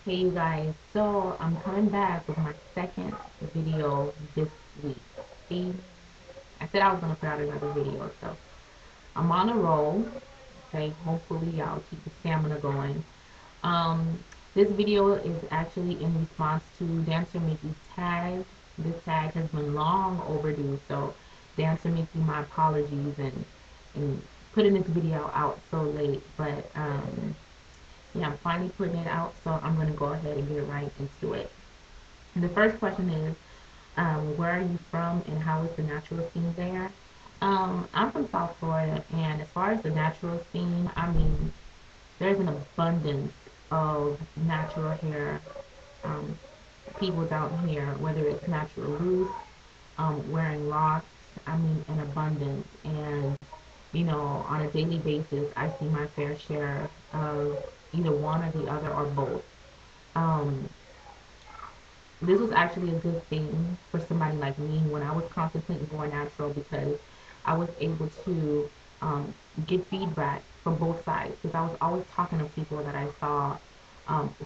Hey you guys, so I'm coming back with my second video this week. See, I said I was gonna put out another video, so I'm on a roll. Okay, hopefully I'll keep the stamina going. Um, this video is actually in response to Dancermickey's tag. This tag has been long overdue, so Dancermickey, my apologies and putting this video out so late, but yeah, I'm finally putting it out, so I'm going to go ahead and get right into it. And the first question is, where are you from and how is the natural scene there? I'm from South Florida, and as far as the natural scene, I mean, there's an abundance of natural hair um, people down here, whether it's natural roots, wearing locks, I mean, in abundance. And, on a daily basis, I see my fair share of either one or the other or both. Um, this was actually a good thing for somebody like me when I was contemplating going natural because I was able to get feedback from both sides because I was always talking to people that I saw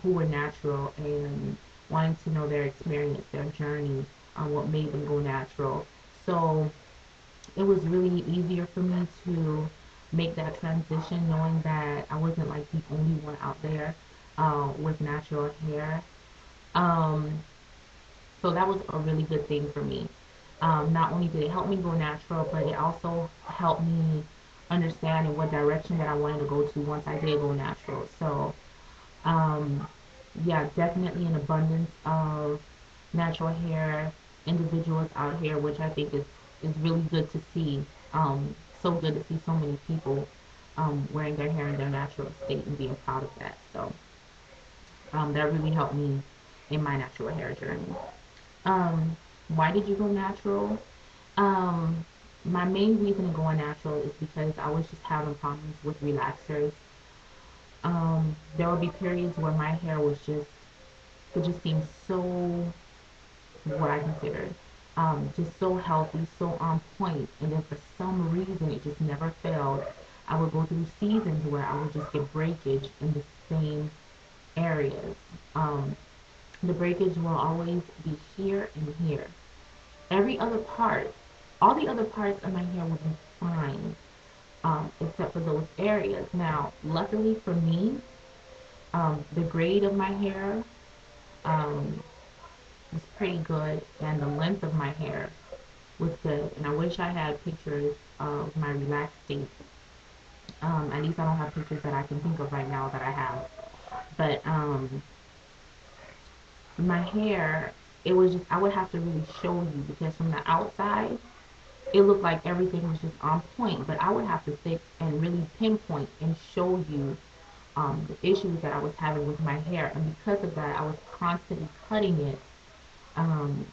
who were natural and wanting to know their experience, their journey, what made them go natural. So it was really easier for me to make that transition knowing that I wasn't like the only one out there with natural hair. Um, so that was a really good thing for me. Not only did it help me go natural, but it also helped me understand in what direction that I wanted to go to once I did go natural. So, um, yeah, definitely an abundance of natural hair individuals out here, which I think is really good to see. So good to see so many people wearing their hair in their natural state and being proud of that. So that really helped me in my natural hair journey. Um, why did you go natural? Um, my main reason in going natural is because I was just having problems with relaxers. There would be periods where my hair was just, it just seemed so, what I considered, just so healthy, so on point, and then for some reason it just never failed. I would go through seasons where I would just get breakage in the same areas. Um, the breakage will always be here and here. Every other part, all the other parts of my hair would be fine, except for those areas. Now, luckily for me, the grade of my hair um, was pretty good, and the length of my hair was good. And I wish I had pictures of my relaxed state. At least I don't have pictures that I can think of right now that I have. But my hair, it was just, I would have to really show you because from the outside, it looked like everything was just on point, but I would have to sit and really pinpoint and show you the issues that I was having with my hair. And because of that, I was constantly cutting it. Um,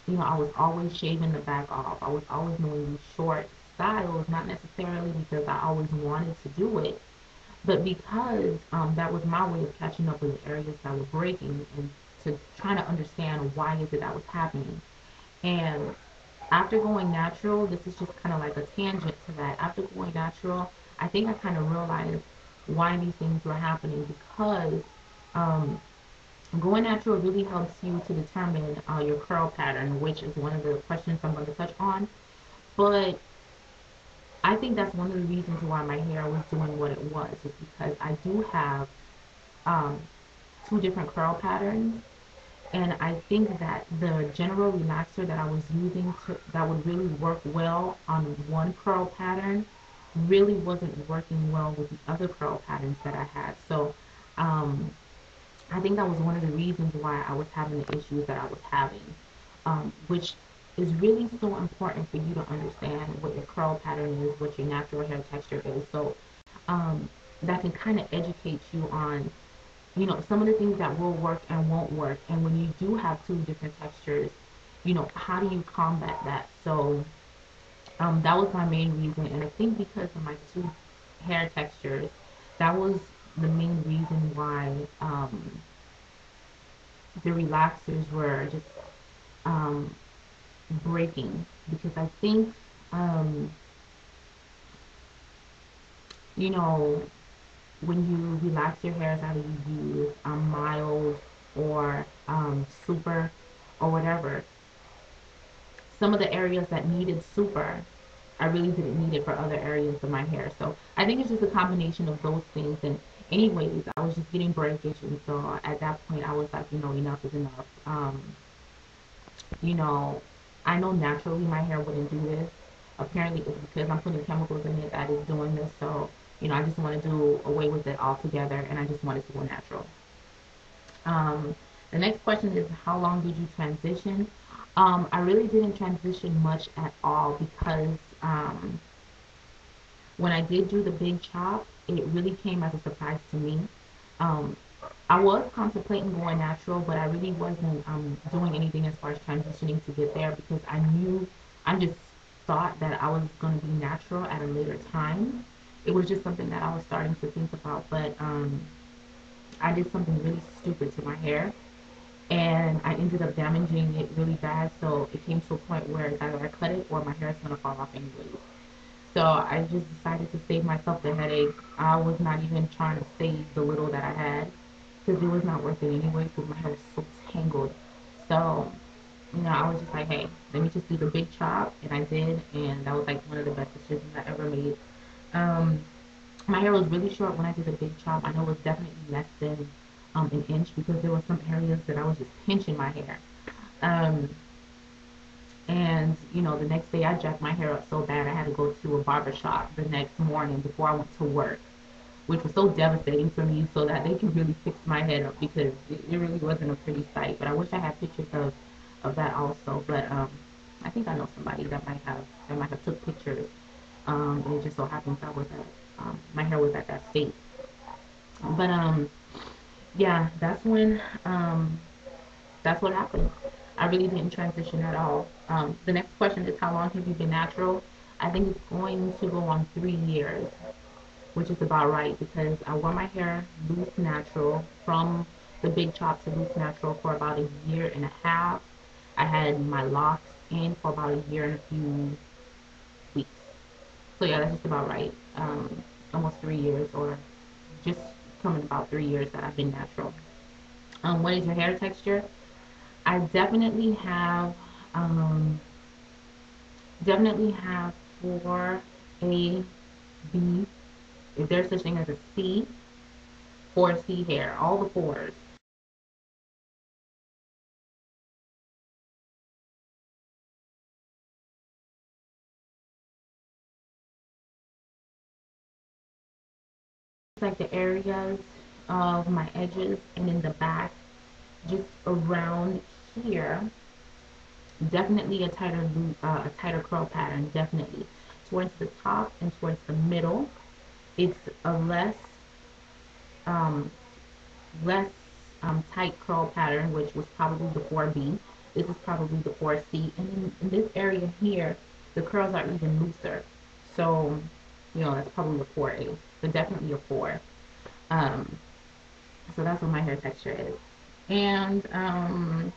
I was always shaving the back off. I was always doing these short styles, not necessarily because I always wanted to do it, but because that was my way of catching up with the areas that were breaking and to trying to understand why is it that was happening. And after going natural, this is just kind of like a tangent to that. After going natural, I think I kind of realized why these things were happening because um, going natural really helps you to determine your curl pattern, which is one of the questions I'm going to touch on. But I think that's one of the reasons why my hair was doing what it was, is because I do have um, two different curl patterns. And I think that the general relaxer that I was using that would really work well on one curl pattern really wasn't working well with the other curl patterns that I had. So um, I think that was one of the reasons why I was having the issues that I was having, which is really so important for you to understand what your curl pattern is, what your natural hair texture is. So um, that can kind of educate you on some of the things that will work and won't work. And when you do have two different textures, how do you combat that? So that was my main reason. And I think because of my two hair textures, that was the main reason why the relaxers were just um, breaking. Because I think, um, you know, when you relax your hair is either you use mild or super or whatever. Some of the areas that needed super, I really didn't need it for other areas of my hair. So I think it's just a combination of those things. And anyways, I was just getting breakage, and so at that point I was like, enough is enough. You know, I know naturally my hair wouldn't do this. Apparently it's because I'm putting chemicals in it that is doing this. So, I just want to do away with it altogether, and I just want it to go natural. The next question is, how long did you transition? I really didn't transition much at all because when I did do the big chop, it really came as a surprise to me. Um, I was contemplating going natural, but I really wasn't doing anything as far as transitioning to get there because I just thought that I was going to be natural at a later time. It was just something that I was starting to think about, but I did something really stupid to my hair, and I ended up damaging it really bad. So it came to a point where it's either I cut it or my hair is gonna fall off anyways. So I just decided to save myself the headache. I was not even trying to save the little that I had because it was not worth it anyways because my hair was so tangled. So I was just like, hey, let me just do the big chop, and I did, and that was like one of the best decisions I ever made. Um, my hair was really short when I did the big chop. I know it was definitely less than an inch because there were some areas that I was just pinching my hair. Um, and the next day I jacked my hair up so bad I had to go to a barber shop the next morning before I went to work, which was so devastating for me so that they could really fix my head up because it really wasn't a pretty sight. But I wish I had pictures of that also. But I think I know somebody that might have took pictures. And it just so happens my hair was at that state. But yeah, that's what happened. I really didn't transition at all. The next question is, how long have you been natural? I think it's going to go on 3 years, which is about right because I wore my hair loose natural from the big chop to loose natural for about a year and a half. I had my locks in for about a year and a few weeks. So yeah, that's just about right. Almost 3 years, or just coming about 3 years that I've been natural. What is your hair texture? I um, definitely have 4A, B, if there's such thing as a C, 4C hair, all the fours. It's like the areas of my edges and in the back, just around here, definitely a tighter curl pattern, definitely. Towards the top and towards the middle, it's a um, less tight curl pattern, which was probably the 4B. This is probably the 4C. And in this area here, the curls are even looser. So, that's probably a 4A. So definitely a 4. Um, so that's what my hair texture is. And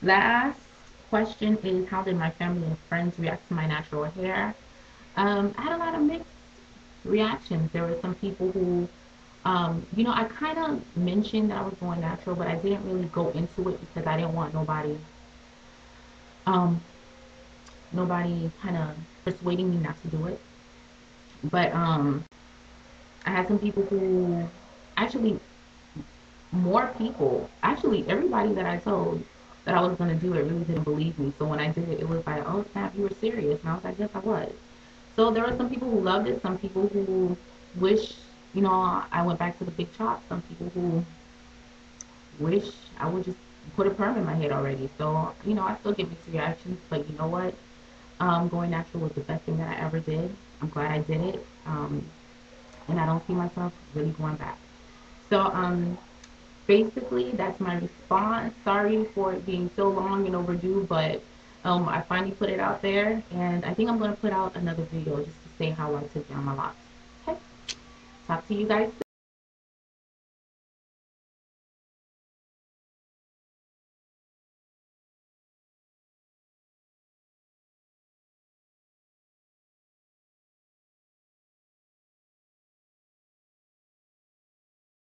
last question is, how did my family and friends react to my natural hair? I had a lot of mixed reactions. There were some people who I kind of mentioned that I was going natural, but I didn't really go into it because I didn't want um, nobody kind of persuading me not to do it. But I had some people who, actually, more people, actually, everybody that I told that I was going to do it really didn't believe me. So when I did it, it was like, oh, snap, you were serious. And I was like, yes, I was. So there were some people who loved it, some people who wish, I went back to the big chop, some people who wish I would just put a perm in my head already. So, I still get mixed reactions, but you know what? Going natural was the best thing that I ever did. I'm glad I did it. And I don't see myself really going back. So, basically, that's my response. Sorry for it being so long and overdue, but I finally put it out there, and I think I'm going to put out another video just to say how I took down my locks. Okay? Talk to you guys soon.